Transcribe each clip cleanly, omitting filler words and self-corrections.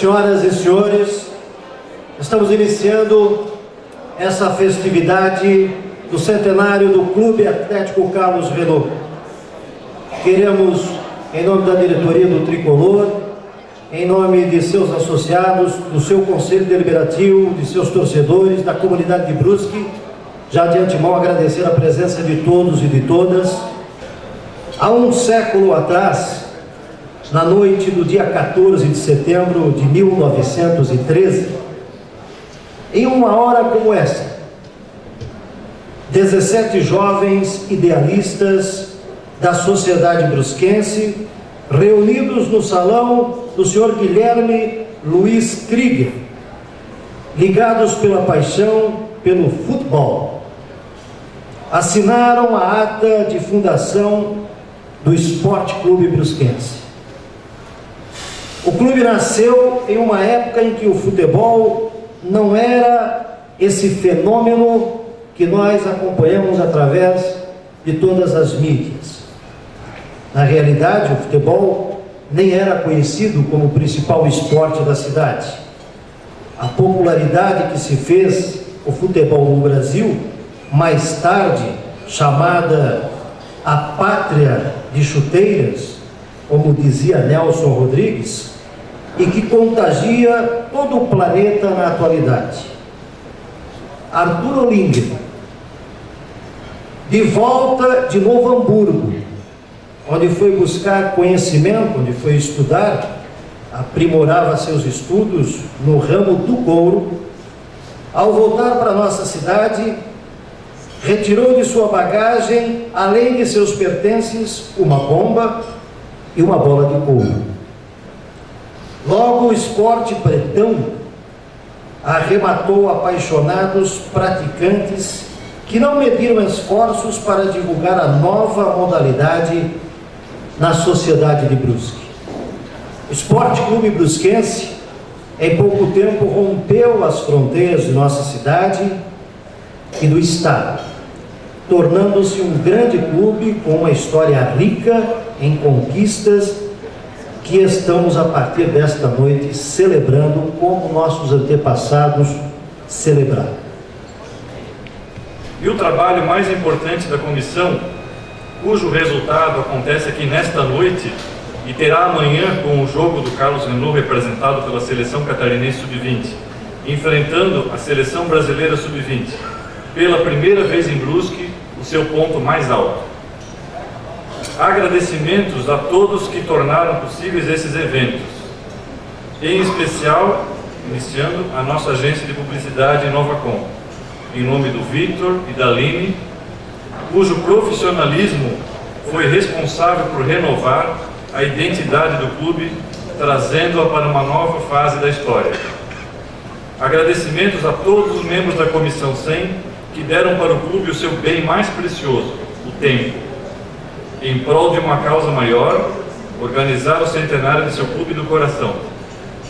Senhoras e senhores, estamos iniciando essa festividade do centenário do Clube Atlético Carlos Renault. Queremos, em nome da diretoria do Tricolor, em nome de seus associados, do seu Conselho Deliberativo, de seus torcedores, da comunidade de Brusque, já de antemão agradecer a presença de todos e de todas. Há um século atrás, na noite do dia 14 de setembro de 1913, em uma hora como esta, 17 jovens idealistas da sociedade brusquense, reunidos no salão do senhor Guilherme Luiz Krieger, ligados pela paixão pelo futebol, assinaram a ata de fundação do Esporte Clube Brusquense. O clube nasceu em uma época em que o futebol não era esse fenômeno que nós acompanhamos através de todas as mídias. Na realidade, o futebol nem era conhecido como o principal esporte da cidade. A popularidade que se fez o futebol no Brasil, mais tarde chamada a pátria de chuteiras, como dizia Nelson Rodrigues, e que contagia todo o planeta na atualidade. Arthur Olinger, de volta de Novo Hamburgo, onde foi buscar conhecimento, onde foi estudar, aprimorava seus estudos no ramo do couro. Ao voltar para nossa cidade, retirou de sua bagagem, além de seus pertences, uma bomba e uma bola de couro. Logo o esporte pretão arrematou apaixonados praticantes que não mediram esforços para divulgar a nova modalidade na sociedade de Brusque. O Esporte Clube Brusquense, em pouco tempo, rompeu as fronteiras de nossa cidade e do estado, tornando-se um grande clube com uma história rica em conquistas que estamos, a partir desta noite, celebrando como nossos antepassados celebraram. E o trabalho mais importante da comissão, cujo resultado acontece aqui nesta noite e terá amanhã com o jogo do Carlos Renault representado pela Seleção Catarinense Sub-20, enfrentando a Seleção Brasileira Sub-20, pela primeira vez em Brusque, o seu ponto mais alto. Agradecimentos a todos que tornaram possíveis esses eventos, em especial, iniciando a nossa agência de publicidade Novacom, em nome do Victor e da Aline, cujo profissionalismo foi responsável por renovar a identidade do clube, trazendo-a para uma nova fase da história. Agradecimentos a todos os membros da Comissão 100 que deram para o clube o seu bem mais precioso, o tempo, em prol de uma causa maior, organizar o centenário de seu clube do coração.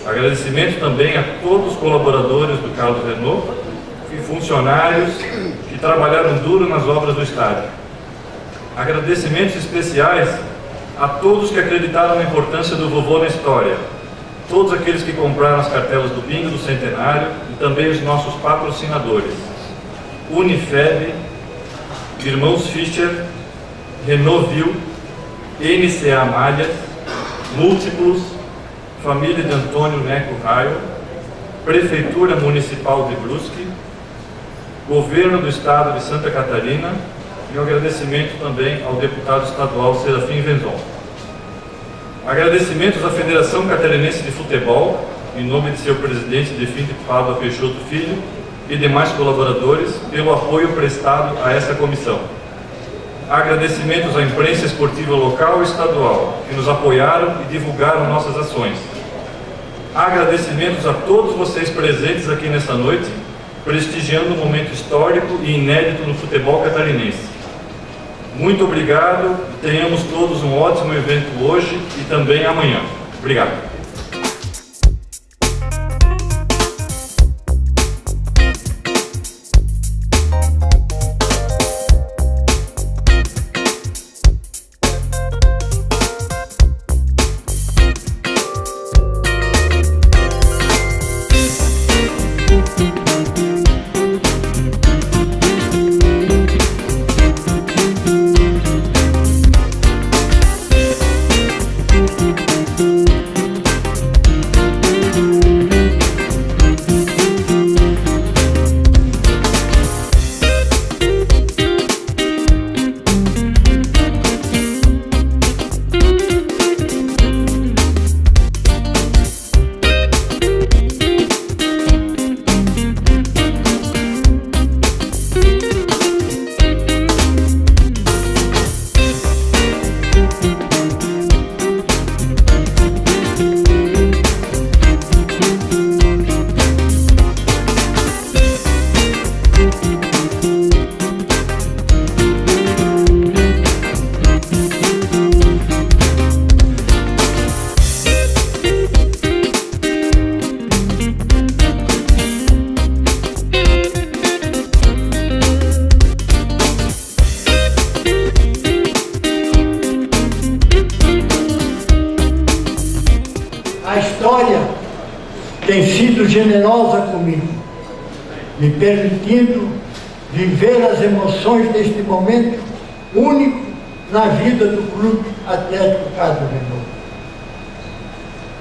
Agradecimento também a todos os colaboradores do Carlos Renault e funcionários que trabalharam duro nas obras do estádio. Agradecimentos especiais a todos que acreditaram na importância do vovô na história, todos aqueles que compraram as cartelas do bingo do centenário e também os nossos patrocinadores, Unifeb, Irmãos Fischer, Renovil, NCA Malhas, Múltiplos, Família de Antônio Neco Raio, Prefeitura Municipal de Brusque, Governo do Estado de Santa Catarina e um agradecimento também ao deputado estadual Serafim Venzon. Agradecimentos à Federação Catarinense de Futebol, em nome de seu presidente Definte Pablo Peixoto Filho e demais colaboradores, pelo apoio prestado a essa comissão. Agradecimentos à imprensa esportiva local e estadual, que nos apoiaram e divulgaram nossas ações. Agradecimentos a todos vocês presentes aqui nesta noite, prestigiando um momento histórico e inédito no futebol catarinense. Muito obrigado, tenhamos todos um ótimo evento hoje e também amanhã. Obrigado. tem sido generosa comigo, me permitindo viver as emoções deste momento único na vida do Clube Atlético Carlos Renault.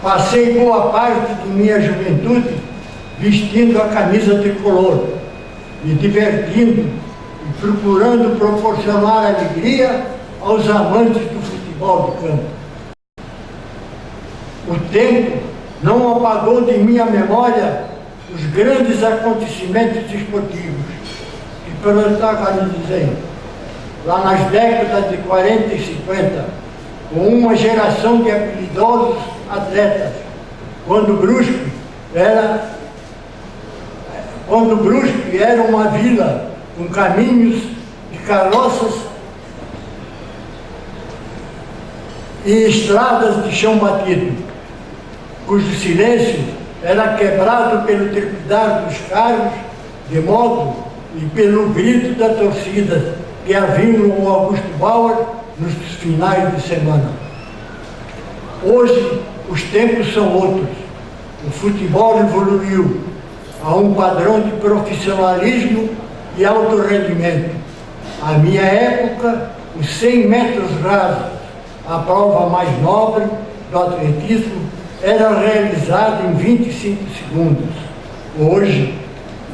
Passei boa parte de minha juventude vestindo a camisa tricolor, me divertindo e procurando proporcionar alegria aos amantes do futebol de campo. O tempo não apagou de minha memória os grandes acontecimentos esportivos que protagonizei lá nas décadas de 40 e 50, com uma geração de habilidosos atletas, quando Brusque era uma vila com caminhos de carroças e estradas de chão batido, cujo silêncio era quebrado pelo trepidar dos carros de moto e pelo grito da torcida que haviam o Augusto Bauer nos finais de semana. Hoje, os tempos são outros. O futebol evoluiu a um padrão de profissionalismo e alto rendimento. À minha época, os 100 metros rasos, a prova mais nobre do atletismo, era realizado em 25 segundos. Hoje,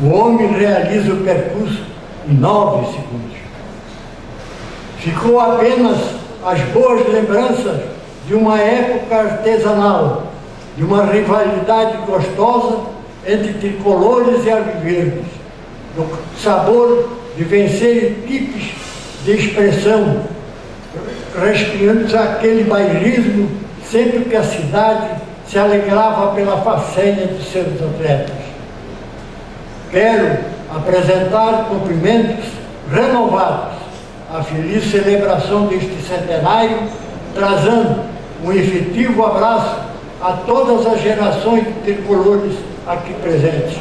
o homem realiza o percurso em 9 segundos. Ficou apenas as boas lembranças de uma época artesanal, de uma rivalidade gostosa entre tricolores e alviverdes, do sabor de vencer equipes de expressão, respirando aquele bailismo sempre que a cidade se alegrava pela façanha dos seus atletas. Quero apresentar cumprimentos renovados à feliz celebração deste centenário, trazendo um efetivo abraço a todas as gerações de tricolores aqui presentes.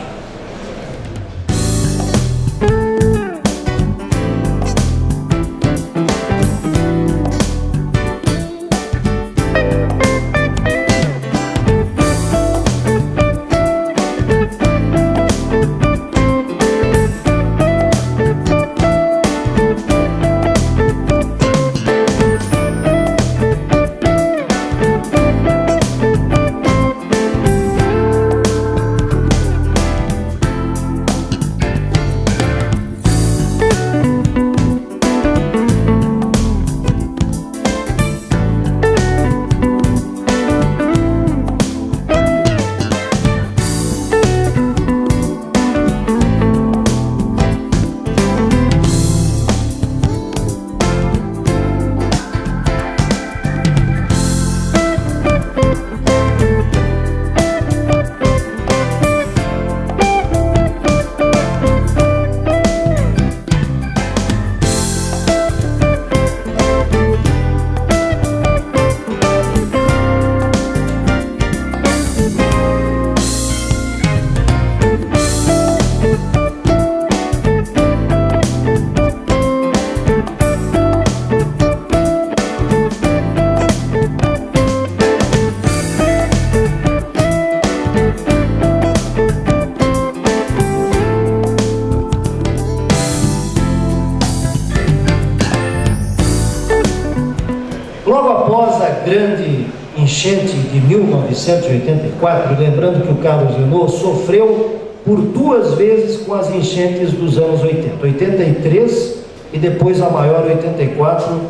Logo após a grande enchente de 1984, lembrando que o Carlos Renault sofreu por 2 vezes com as enchentes dos anos 80, 83 e depois a maior, 84,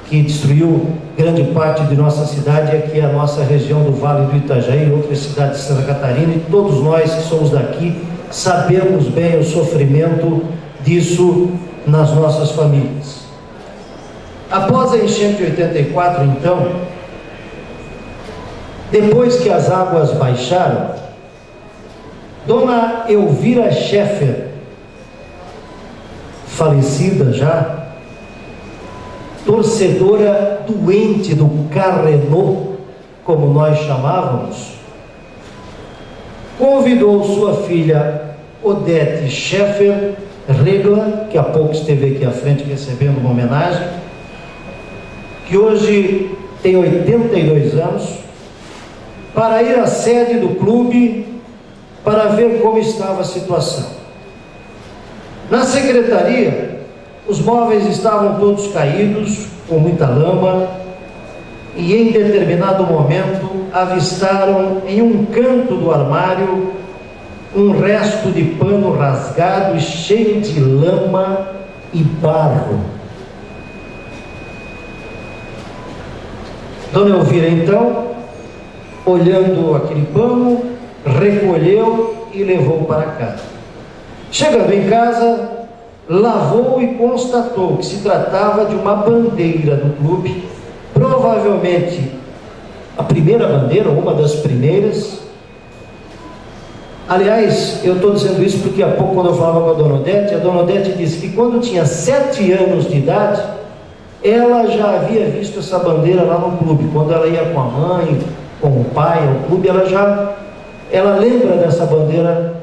que destruiu grande parte de nossa cidade, aqui a nossa região do Vale do Itajaí, outras cidades de Santa Catarina, e todos nós que somos daqui sabemos bem o sofrimento disso nas nossas famílias. Após a enchente de 84, então, depois que as águas baixaram, Dona Elvira Scheffer, falecida já, torcedora doente do Carrenault, como nós chamávamos, convidou sua filha Odete Scheffer Regla, que há pouco esteve aqui à frente recebendo uma homenagem, que hoje tem 82 anos, para ir à sede do clube para ver como estava a situação. Na secretaria, os móveis estavam todos caídos, com muita lama, e em determinado momento avistaram em um canto do armário um resto de pano rasgado e cheio de lama e barro. Dona Elvira, então, olhando aquele pano, recolheu e levou para casa. Chegando em casa, lavou e constatou que se tratava de uma bandeira do clube, provavelmente a primeira bandeira, uma das primeiras. Aliás, eu estou dizendo isso porque há pouco, quando eu falava com a Dona Odete disse que quando tinha 7 anos de idade, ela já havia visto essa bandeira lá no clube. Quando ela ia com a mãe, com o pai ao clube, ela lembra dessa bandeira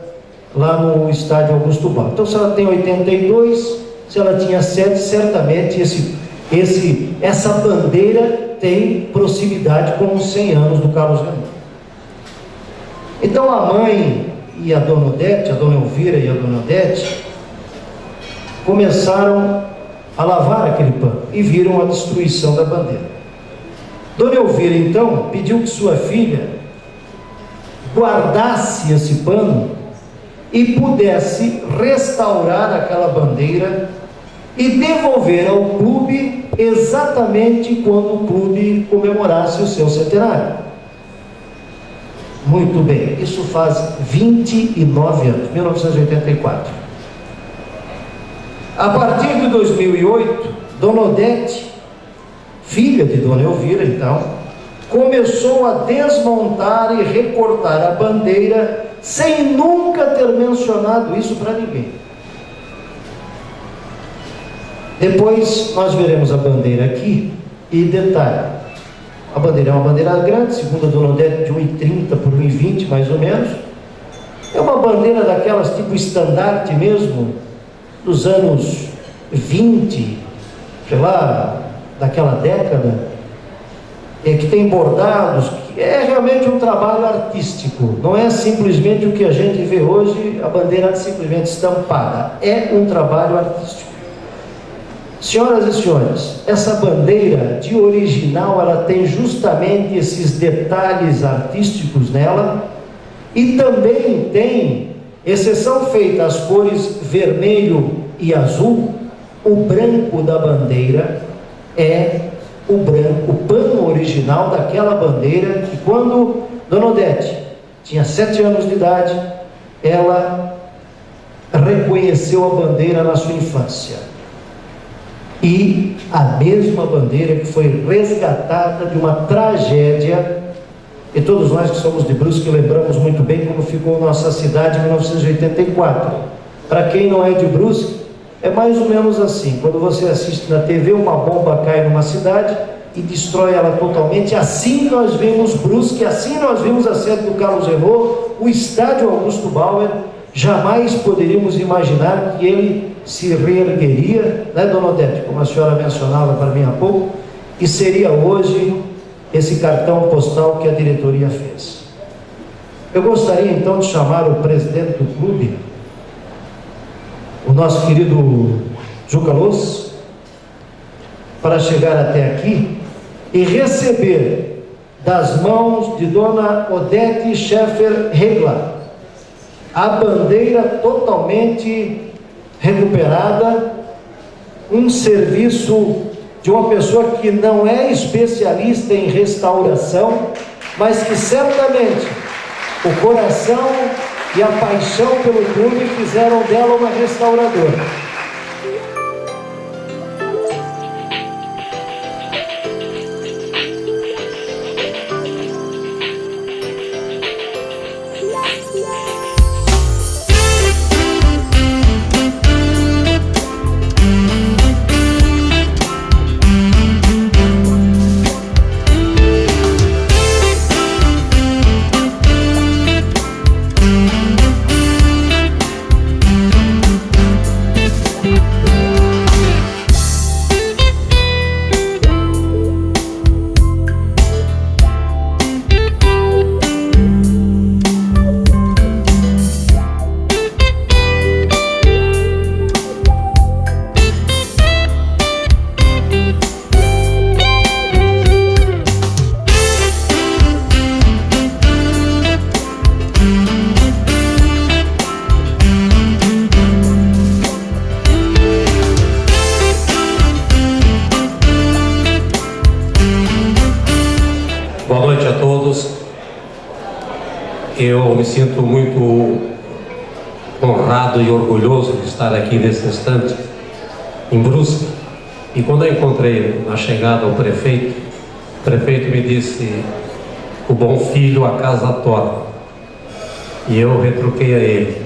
lá no estádio Augusto Bal. Então, se ela tem 82, se ela tinha 7, certamente essa bandeira tem proximidade com os 100 anos do Carlos Renault. Então, a mãe e a Dona Odete, a Dona Elvira e a Dona Odete, começaram a lavar aquele pano e viram a destruição da bandeira. Dona Elvira, então, pediu que sua filha guardasse esse pano e pudesse restaurar aquela bandeira e devolver ao clube exatamente quando o clube comemorasse o seu centenário. Muito bem, isso faz 29 anos, 1984. A partir de 2008, Dona Odete, filha de Dona Elvira, então, começou a desmontar e recortar a bandeira sem nunca ter mencionado isso para ninguém. Depois nós veremos a bandeira aqui e detalhe. A bandeira é uma bandeira grande, segundo a Dona Odete, de 1,30 por 1,20 mais ou menos. É uma bandeira daquelas tipo estandarte mesmo, dos anos 20, sei lá, daquela década, que tem bordados, que é realmente um trabalho artístico, não é simplesmente o que a gente vê hoje, a bandeira simplesmente estampada, é um trabalho artístico. Senhoras e senhores, essa bandeira de original, ela tem justamente esses detalhes artísticos nela, e também tem, exceção feita às cores vermelho e azul, o branco da bandeira é o branco, o pano original daquela bandeira, que quando Dona Odete tinha 7 anos de idade, ela reconheceu a bandeira na sua infância. E a mesma bandeira que foi resgatada de uma tragédia, e todos nós que somos de Brusque lembramos muito bem como ficou nossa cidade em 1984. Para quem não é de Brusque, é mais ou menos assim: quando você assiste na TV, uma bomba cai numa cidade e destrói ela totalmente. Assim nós vimos Brusque, assim nós vimos a sede do Carlos Renault, o estádio Augusto Bauer. Jamais poderíamos imaginar que ele se reergueria, né, Dona Odete, como a senhora mencionava para mim há pouco, e seria hoje esse cartão postal que a diretoria fez. Eu gostaria então de chamar o presidente do clube, o nosso querido Juca Luz, para chegar até aqui e receber das mãos de Dona Odete Schaeffer Regla a bandeira totalmente recuperada, um serviço de uma pessoa que não é especialista em restauração, mas que certamente o coração e a paixão pelo clube fizeram dela uma restauradora. eu me sinto muito honrado e orgulhoso de estar aqui nesse instante, em Brusque. E quando eu encontrei na chegada o prefeito me disse: o bom filho a casa torna. E eu retruquei a ele: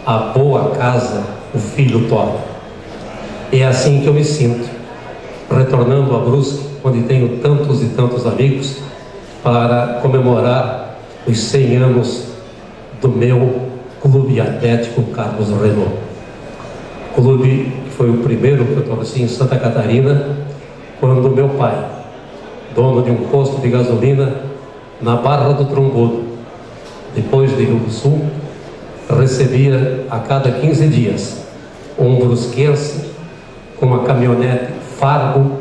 a boa casa o filho torna. E é assim que eu me sinto, retornando a Brusque, onde tenho tantos e tantos amigos, para comemorar os 100 anos do meu Clube Atlético Carlos Renault. Clube que foi o primeiro que eu torci em Santa Catarina, quando meu pai, dono de um posto de gasolina na Barra do Trombudo, depois de Rio do Sul, recebia a cada 15 dias um brusquense com uma caminhonete Fargo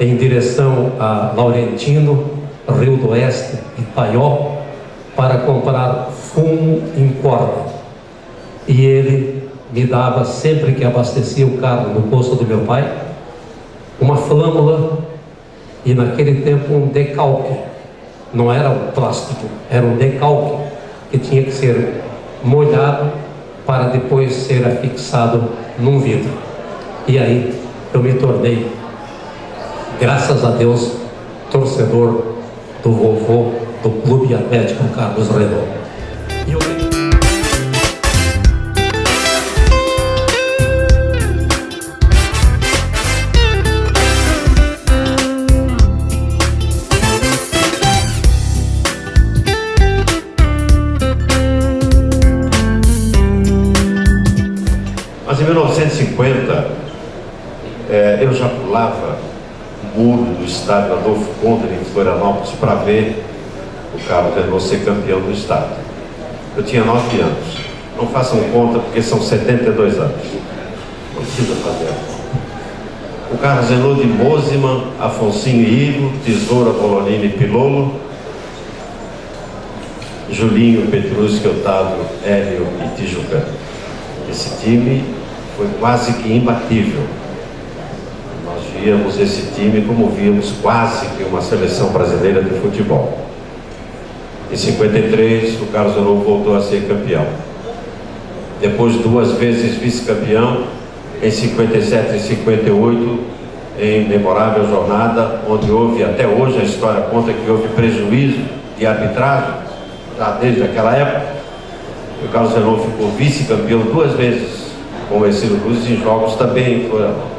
em direção a Laurentino, Rio do Oeste e Paió, para comprar fumo em corda. E ele me dava, sempre que abastecia o carro no posto do meu pai, uma flâmula e, naquele tempo, um decalque. Não era um plástico, era um decalque que tinha que ser molhado para depois ser afixado num vidro. E aí eu me tornei, graças a Deus, torcedor do vovô do Clube Atlético Carlos Renault. Mas em 1950, eu já pulava o muro do estádio Adolfo Conter em Florianópolis para ver o Carlos Renault ser campeão do estado. Eu tinha 9 anos. Não façam conta, porque são 72 anos. Não precisa fazer. O Carlos Renault de Mosiman, Afonsinho e Ivo, Tesoura, Bolonini e Pilolo, Julinho, Petruschi, Otávio, Hélio e Tijucano. Esse time foi quase que imbatível. Nós víamos esse time como víamos quase que uma seleção brasileira de futebol. Em 53, o Carlos Renault voltou a ser campeão. Depois, 2 vezes vice-campeão, em 57 e 58, em memorável jornada, onde houve, até hoje a história conta que houve prejuízo de arbitragem, já desde aquela época. O Carlos Renault ficou vice-campeão 2 vezes com o Ercílio Luz em jogos também em Florianópolis.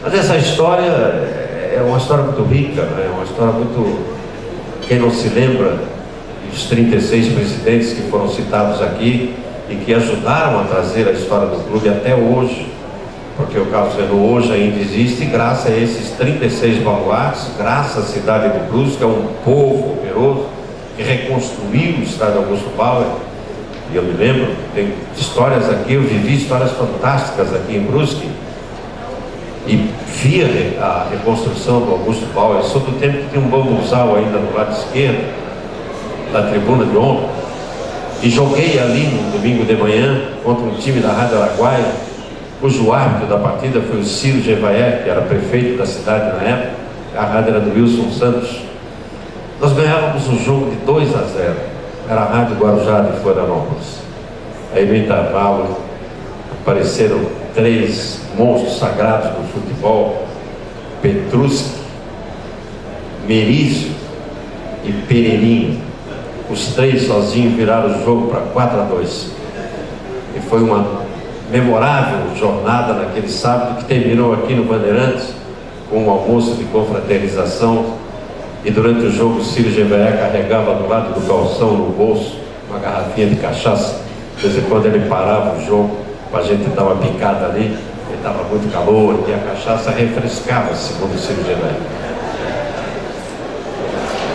Mas essa história é uma história muito rica, né? É uma história muito... Quem não se lembra dos 36 presidentes que foram citados aqui e que ajudaram a trazer a história do clube até hoje, porque o Carlos Renault hoje ainda existe graças a esses 36 baluartes, graças à cidade de Brusque, que é um povo operoso que reconstruiu o estádio Augusto Bauer. E eu me lembro, tem histórias aqui, eu vivi histórias fantásticas aqui em Brusque e via a reconstrução do Augusto Bauer. Eu sou do tempo que tinha um bambuzal ainda no lado esquerdo da tribuna de honra, e joguei ali no domingo de manhã contra um time da Rádio Araguaia, cujo árbitro da partida foi o Ciro Gevaer, que era prefeito da cidade na época. A rádio era do Wilson Santos. Nós ganhávamos um jogo de 2-0, era a Rádio Guarujá de Florianópolis. Aí no intervalo apareceram 3 monstros sagrados do futebol: Petruschi, Merício e Pereirinho. Os 3 sozinhos viraram o jogo para 4-2. E foi uma memorável jornada naquele sábado, que terminou aqui no Bandeirantes com um almoço de confraternização. E durante o jogo, o Ciro Gevaer carregava do lado do calção, no bolso, uma garrafinha de cachaça. De vez em quando ele parava o jogo para a gente dar uma picada ali. Ele estava muito calor e a cachaça refrescava, segundo o Ciro Gevaer.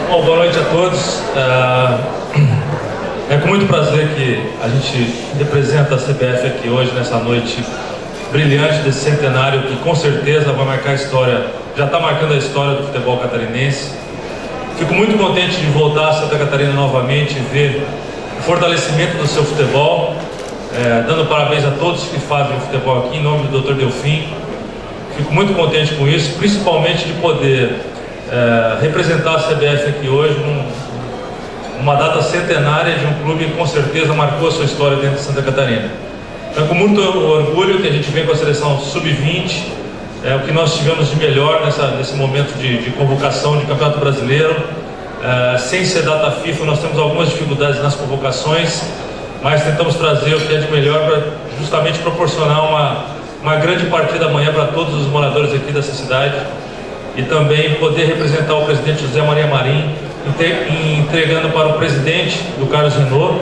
Bom, boa noite a todos. É com muito prazer que a gente representa a CBF aqui hoje, nessa noite brilhante desse centenário, que com certeza vai marcar a história, já está marcando a história do futebol catarinense. Fico muito contente de voltar a Santa Catarina novamente e ver o fortalecimento do seu futebol, dando parabéns a todos que fazem o futebol aqui, em nome do Dr. Delfim. Fico muito contente com isso, principalmente de poder representar a CBF aqui hoje uma data centenária de um clube que com certeza marcou a sua história dentro de Santa Catarina. Então, com muito orgulho que a gente vem com a seleção sub-20, o que nós tivemos de melhor nesse momento de convocação de Campeonato Brasileiro. Sem ser data FIFA, nós temos algumas dificuldades nas convocações, mas tentamos trazer o que é de melhor para justamente proporcionar uma grande partida amanhã para todos os moradores aqui dessa cidade e também poder representar o presidente José Maria Marim, entregando para o presidente do Carlos Renault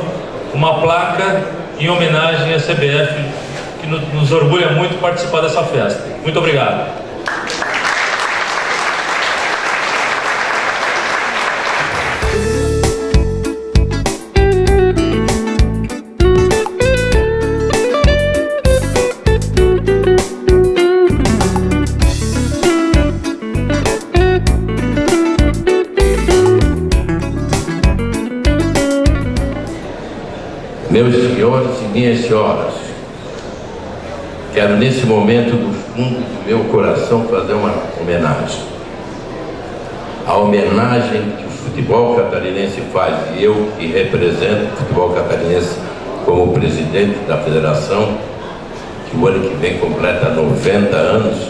uma placa em homenagem à CBF, que nos orgulha muito participar dessa festa. Muito obrigado. Meus senhores e minhas senhoras, quero nesse momento do fundo do meu coração fazer uma homenagem. A homenagem que o futebol catarinense faz, e eu que represento o futebol catarinense como presidente da federação, que o ano que vem completa 90 anos,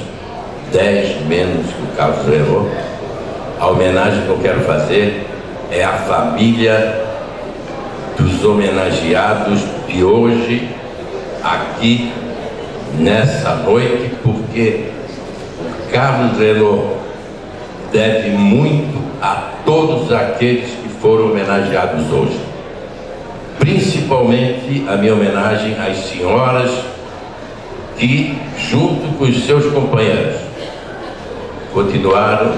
10 menos que o Carlos Renault. A homenagem que eu quero fazer é à família dos homenageados de hoje, aqui, nessa noite, porque o Carlos Renault deve muito a todos aqueles que foram homenageados hoje. Principalmente a minha homenagem às senhoras que, junto com os seus companheiros, continuaram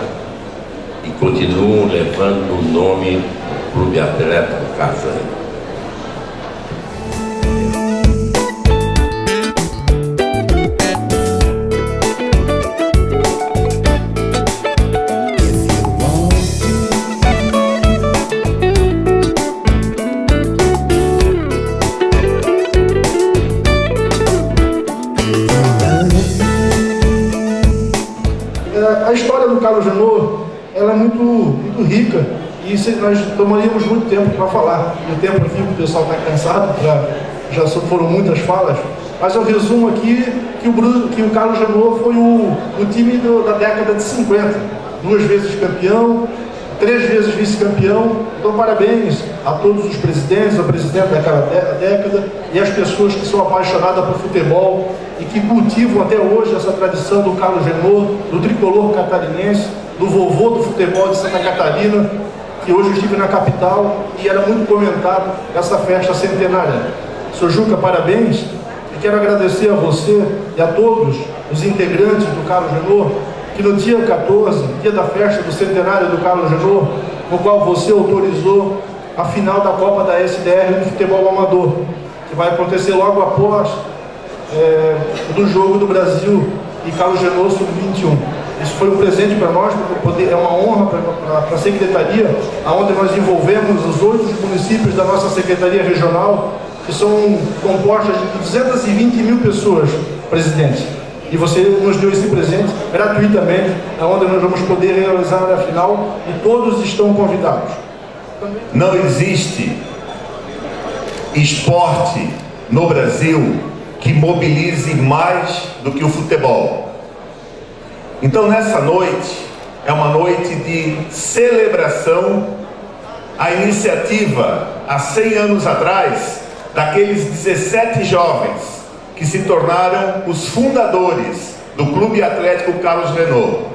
e continuam levando o nome do Clube Atlético Carlos Renault. A história do Carlos Renault, ela é muito rica e nós tomaríamos muito tempo para falar. O tempo aqui, o pessoal está cansado, já foram muitas falas, mas eu resumo aqui que o Carlos Renault foi o time da década de 50, 2 vezes campeão, 3 vezes vice-campeão. Então parabéns a todos os presidentes, ao presidente daquela década e às pessoas que são apaixonadas por futebol e que cultivam até hoje essa tradição do Carlos Renault, do tricolor catarinense, do vovô do futebol de Santa Catarina, que hoje estive na capital e era muito comentado essa festa centenária. Sr. Juca, parabéns, e quero agradecer a você e a todos os integrantes do Carlos Renault, que no dia 14, dia da festa do centenário do Carlos Renault, no qual você autorizou a final da Copa da SDR no futebol amador, que vai acontecer logo após do jogo do Brasil e Carlos Renault Sub-21. Isso foi um presente para nós, é uma honra para a Secretaria, onde nós envolvemos os 8 municípios da nossa Secretaria Regional, que são compostas de 220 mil pessoas, presidente. E você nos deu esse presente gratuitamente, onde nós vamos poder realizar a final e todos estão convidados. Não existe esporte no Brasil que mobilize mais do que o futebol. Então, nessa noite, é uma noite de celebração à iniciativa, há 100 anos atrás, daqueles 17 jovens que se tornaram os fundadores do Clube Atlético Carlos Renault.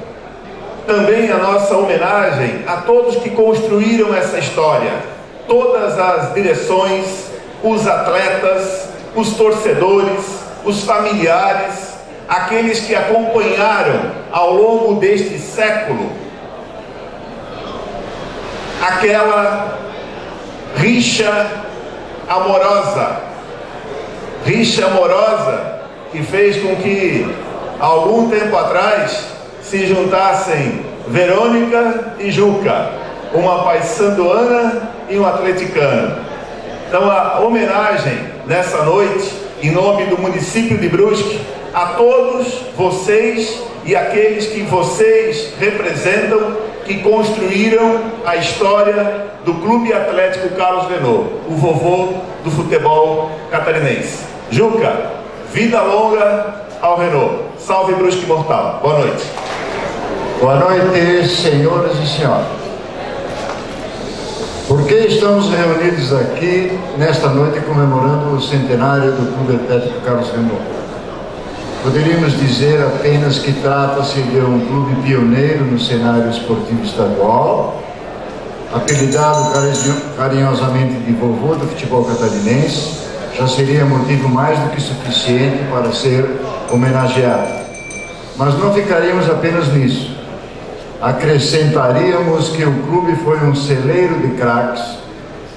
Também a nossa homenagem a todos que construíram essa história, todas as direções, os atletas, os torcedores, os familiares, aqueles que acompanharam ao longo deste século aquela rixa amorosa que fez com que, algum tempo atrás, se juntassem Verônica e Juca, uma paysanduana e um atleticano. Então, a homenagem nessa noite, em nome do município de Brusque, a todos vocês e aqueles que vocês representam, que construíram a história do Clube Atlético Carlos Renault, o vovô do futebol catarinense. Juca, vida longa ao Renault. Salve Brusque Imortal. Boa noite. Boa noite, senhoras e senhores. Por que estamos reunidos aqui nesta noite comemorando o centenário do Clube Atlético Carlos Renault? Poderíamos dizer apenas que trata-se de um clube pioneiro no cenário esportivo estadual, apelidado carinhosamente de vovô do futebol catarinense, já seria motivo mais do que suficiente para ser homenageado. Mas não ficaríamos apenas nisso. Acrescentaríamos que o clube foi um celeiro de craques,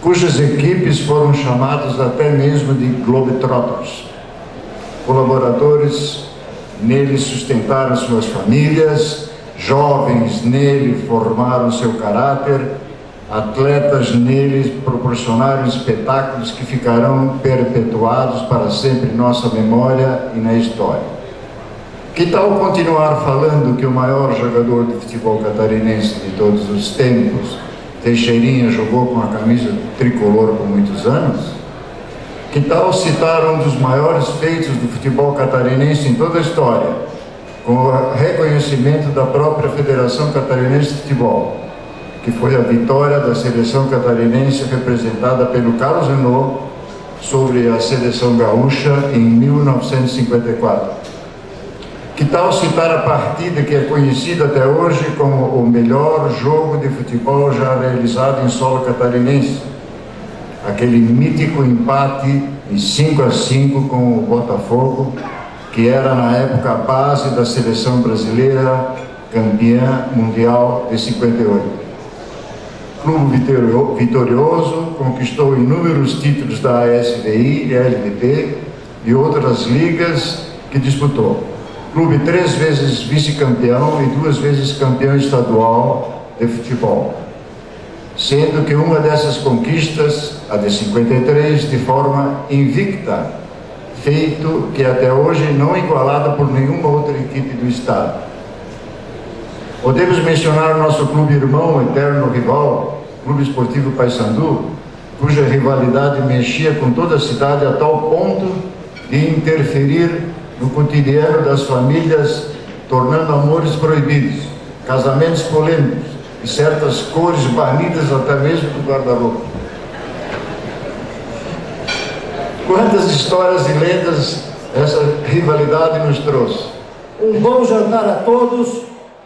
cujas equipes foram chamadas até mesmo de Globetrotters. Colaboradores nele sustentaram suas famílias, jovens nele formaram seu caráter, atletas nele proporcionaram espetáculos que ficarão perpetuados para sempre em nossa memória e na história. Que tal continuar falando que o maior jogador de futebol catarinense de todos os tempos, Teixeirinha, jogou com a camisa tricolor por muitos anos? Que tal citar um dos maiores feitos do futebol catarinense em toda a história, com o reconhecimento da própria Federação Catarinense de Futebol, que foi a vitória da seleção catarinense representada pelo Carlos Renault sobre a seleção gaúcha em 1954. Que tal citar a partida que é conhecida até hoje como o melhor jogo de futebol já realizado em solo catarinense? Aquele mítico empate em 5-5 com o Botafogo, que era na época a base da seleção brasileira campeã mundial de 58. Clube vitorioso, conquistou inúmeros títulos da ASVI, LDP e outras ligas que disputou. Clube 3 vezes vice-campeão e 2 vezes campeão estadual de futebol. Sendo que uma dessas conquistas, a de 53, de forma invicta, feito que até hoje não é igualada por nenhuma outra equipe do estado. Podemos mencionar o nosso clube irmão, eterno rival, Clube Esportivo Paysandu, cuja rivalidade mexia com toda a cidade a tal ponto de interferir no cotidiano das famílias, tornando amores proibidos, casamentos polêmicos e certas cores banidas até mesmo do guarda-roupa. Quantas histórias e lendas essa rivalidade nos trouxe. Um bom jantar a todos,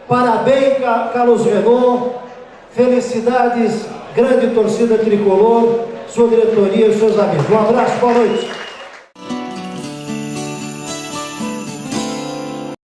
parabéns Carlos Renault, felicidades, grande torcida tricolor, sua diretoria e seus amigos. Um abraço, boa noite.